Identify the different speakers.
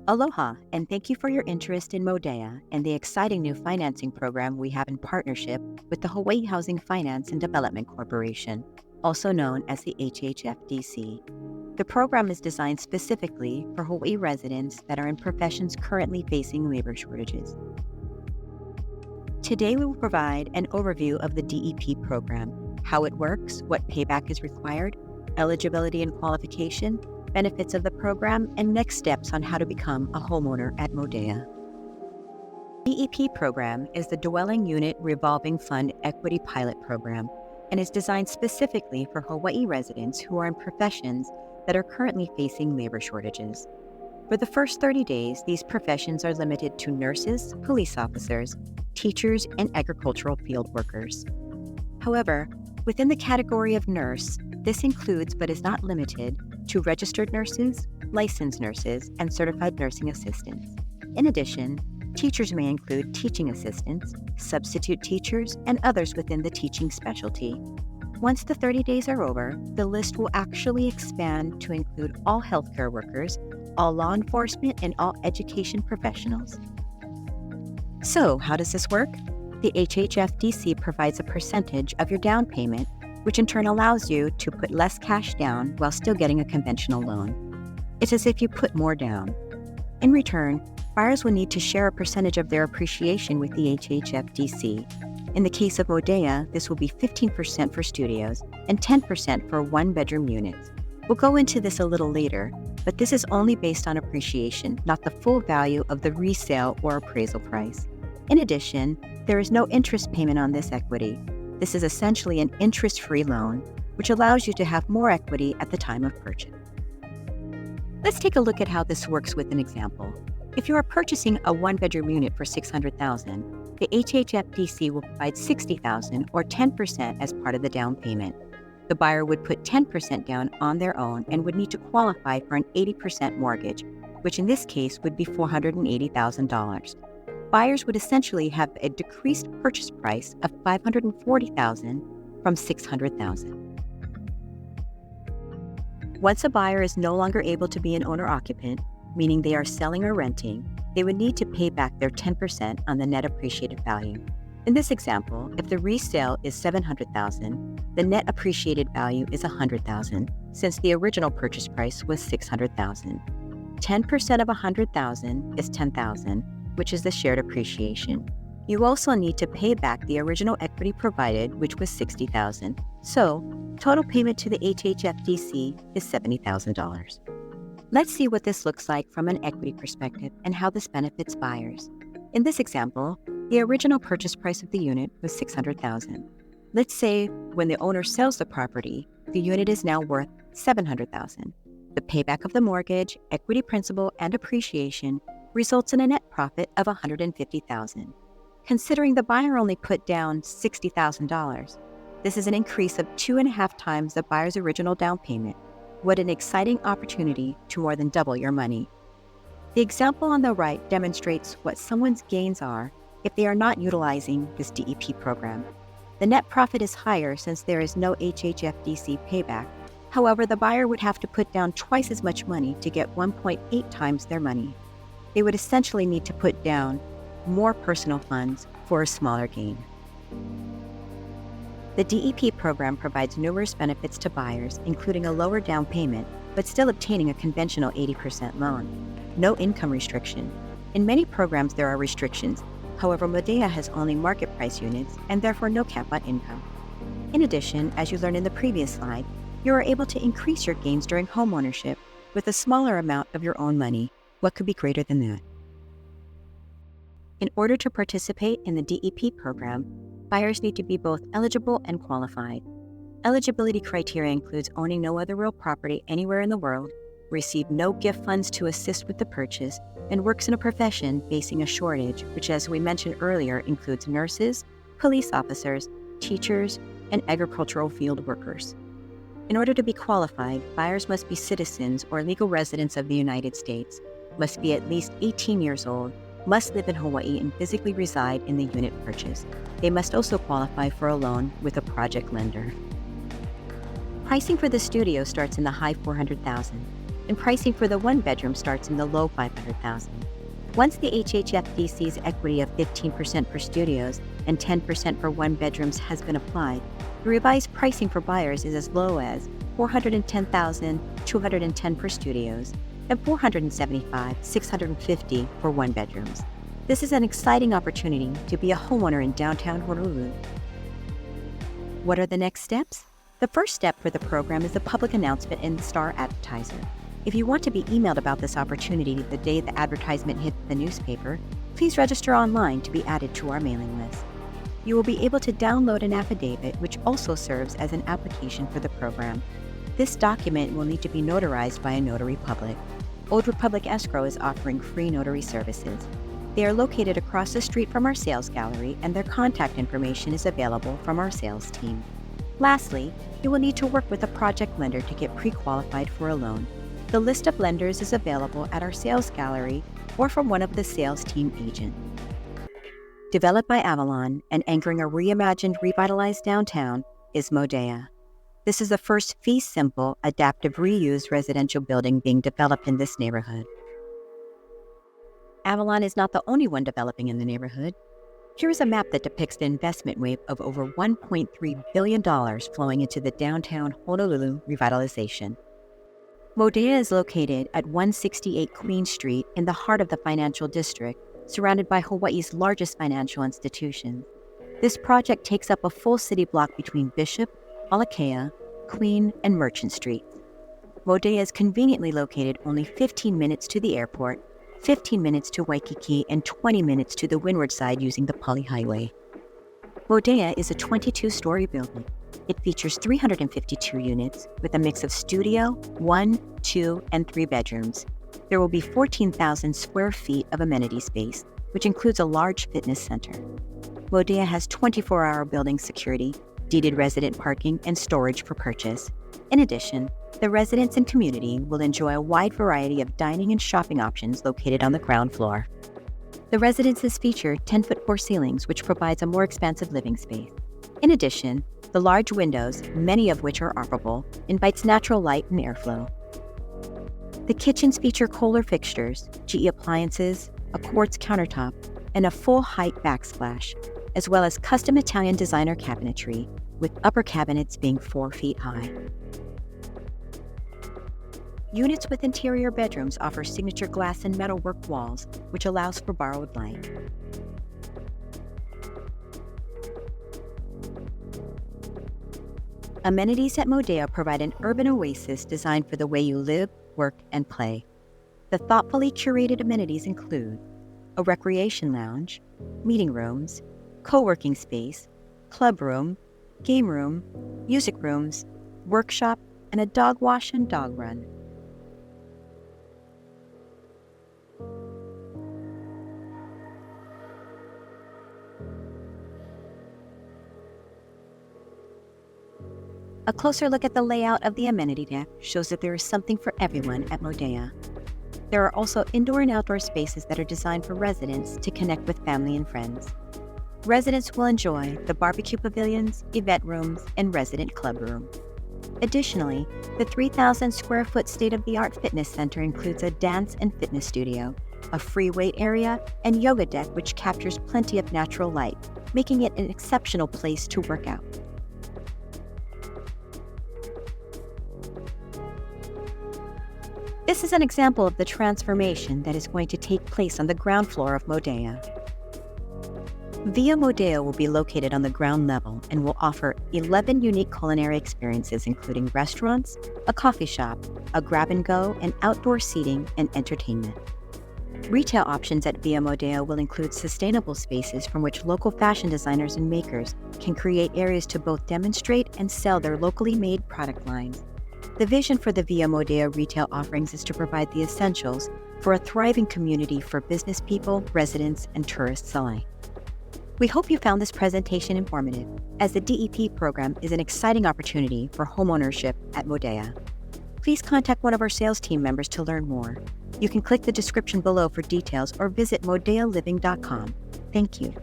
Speaker 1: Aloha, and thank you for your interest in Modea and the exciting new financing program we have in partnership with the Hawaii Housing Finance and Development Corporation, also known as the HHFDC. The program is designed specifically for Hawaii residents that are in professions currently facing labor shortages. Today we will provide an overview of the DEP program, how it works, what payback is required, eligibility and qualification, benefits of the program, and next steps on how to become a homeowner at Modea. DEP program is the Dwelling Unit Revolving Fund Equity Pilot Program and is designed specifically for Hawaii residents who are in professions that are currently facing labor shortages. For the first 30 days, these professions are limited to nurses, police officers, teachers, and agricultural field workers. However, within the category of nurse, this includes but is not limited to registered nurses, licensed nurses, and certified nursing assistants. In addition, teachers may include teaching assistants, substitute teachers, and others within the teaching specialty. Once the 30 days are over, the list will actually expand to include all healthcare workers, all law enforcement, and all education professionals. So, how does this work? The HHFDC provides a percentage of your down payment, which in turn allows you to put less cash down while still getting a conventional loan. It's as if you put more down. In return, buyers will need to share a percentage of their appreciation with the HHFDC. In the case of Modea, this will be 15% for studios and 10% for one-bedroom units. We'll go into this a little later, but this is only based on appreciation, not the full value of the resale or appraisal price. In addition, there is no interest payment on this equity. This is essentially an interest-free loan, which allows you to have more equity at the time of purchase. Let's take a look at how this works with an example. If you are purchasing a one-bedroom unit for $600,000, the HHFDC will provide $60,000 or 10% as part of the down payment. The buyer would put 10% down on their own and would need to qualify for an 80% mortgage, which in this case would be $480,000. Buyers would essentially have a decreased purchase price of $540,000 from $600,000. Once a buyer is no longer able to be an owner-occupant, meaning they are selling or renting, they would need to pay back their 10% on the net appreciated value. In this example, if the resale is $700,000, the net appreciated value is $100,000, since the original purchase price was $600,000. 10% of $100,000 is $10,000, which is the shared appreciation. You also need to pay back the original equity provided, which was $60,000. So, total payment to the HHFDC is $70,000. Let's see what this looks like from an equity perspective and how this benefits buyers. In this example, the original purchase price of the unit was $600,000. Let's say when the owner sells the property, the unit is now worth $700,000. The payback of the mortgage, equity principal, and appreciation results in a net profit of $150,000. Considering the buyer only put down $60,000, this is an increase of 2.5 times the buyer's original down payment. What an exciting opportunity to more than double your money. The example on the right demonstrates what someone's gains are if they are not utilizing this DEP program. The net profit is higher since there is no HHFDC payback. However, the buyer would have to put down twice as much money to get 1.8 times their money. They would essentially need to put down more personal funds for a smaller gain. The DEP program provides numerous benefits to buyers, including a lower down payment, but still obtaining a conventional 80% loan. No income restriction. In many programs, there are restrictions. However, Modea has only market price units and therefore no cap on income. In addition, as you learned in the previous slide, you are able to increase your gains during homeownership with a smaller amount of your own money. What could be greater than that? In order to participate in the DEP program, buyers need to be both eligible and qualified. Eligibility criteria includes owning no other real property anywhere in the world, receive no gift funds to assist with the purchase, and works in a profession facing a shortage, which, as we mentioned earlier, includes nurses, police officers, teachers, and agricultural field workers. In order to be qualified, buyers must be citizens or legal residents of the United States, must be at least 18 years old, must live in Hawaii and physically reside in the unit purchased. They must also qualify for a loan with a project lender. Pricing for the studio starts in the high $400,000. and pricing for the one-bedroom starts in the low $500,000. Once the HHFDC's equity of 15% for studios and 10% for one-bedrooms has been applied, the revised pricing for buyers is as low as $410,210 for studios and $475,650 for one-bedrooms. This is an exciting opportunity to be a homeowner in downtown Honolulu. What are the next steps? The first step for the program is a public announcement in the Star Advertiser. If you want to be emailed about this opportunity the day the advertisement hits the newspaper, please register online to be added to our mailing list. You will be able to download an affidavit, which also serves as an application for the program. This document will need to be notarized by a notary public. Old Republic Escrow is offering free notary services. They are located across the street from our sales gallery, and their contact information is available from our sales team. Lastly, you will need to work with a project lender to get pre-qualified for a loan. The list of lenders is available at our sales gallery or from one of the sales team agents. Developed by Avalon and anchoring a reimagined, revitalized downtown is Modea. This is the first fee-simple, adaptive, reused residential building being developed in this neighborhood. Avalon is not the only one developing in the neighborhood. Here is a map that depicts the investment wave of over $1.3 billion flowing into the downtown Honolulu revitalization. Modea is located at 168 Queen Street in the heart of the financial district, surrounded by Hawaii's largest financial institutions. This project takes up a full city block between Bishop, Alakea, Queen, and Merchant Streets. Modea is conveniently located only 15 minutes to the airport, 15 minutes to Waikiki, and 20 minutes to the windward side using the Pali Highway. Modea is a 22-story building. It features 352 units with a mix of studio, 1, 2, and 3 bedrooms. There will be 14,000 square feet of amenity space, which includes a large fitness center. Modea has 24-hour building security, deeded resident parking, and storage for purchase. In addition, the residents and community will enjoy a wide variety of dining and shopping options located on the ground floor. The residences feature 10-foot-4 ceilings, which provides a more expansive living space. In addition, the large windows, many of which are operable, invites natural light and airflow. The kitchens feature Kohler fixtures, GE appliances, a quartz countertop, and a full-height backsplash, as well as custom Italian designer cabinetry, with upper cabinets being 4 feet high. Units with interior bedrooms offer signature glass and metalwork walls, which allows for borrowed light. Amenities at Modea provide an urban oasis designed for the way you live, work, and play. The thoughtfully curated amenities include a recreation lounge, meeting rooms, co-working space, club room, game room, music rooms, workshop, and a dog wash and dog run. A closer look at the layout of the amenity deck shows that there is something for everyone at Modea. There are also indoor and outdoor spaces that are designed for residents to connect with family and friends. Residents will enjoy the barbecue pavilions, event rooms, and resident club room. Additionally, the 3,000 square foot state-of-the-art fitness center includes a dance and fitness studio, a free weight area, and yoga deck which captures plenty of natural light, making it an exceptional place to work out. This is an example of the transformation that is going to take place on the ground floor of Modea. Via Modea will be located on the ground level and will offer 11 unique culinary experiences, including restaurants, a coffee shop, a grab-and-go, and outdoor seating and entertainment. Retail options at Via Modea will include sustainable spaces from which local fashion designers and makers can create areas to both demonstrate and sell their locally made product lines. The vision for the Via Modea retail offerings is to provide the essentials for a thriving community for business people, residents, and tourists alike. We hope you found this presentation informative, as the DEP program is an exciting opportunity for homeownership at Modea. Please contact one of our sales team members to learn more. You can click the description below for details or visit modealiving.com. Thank you.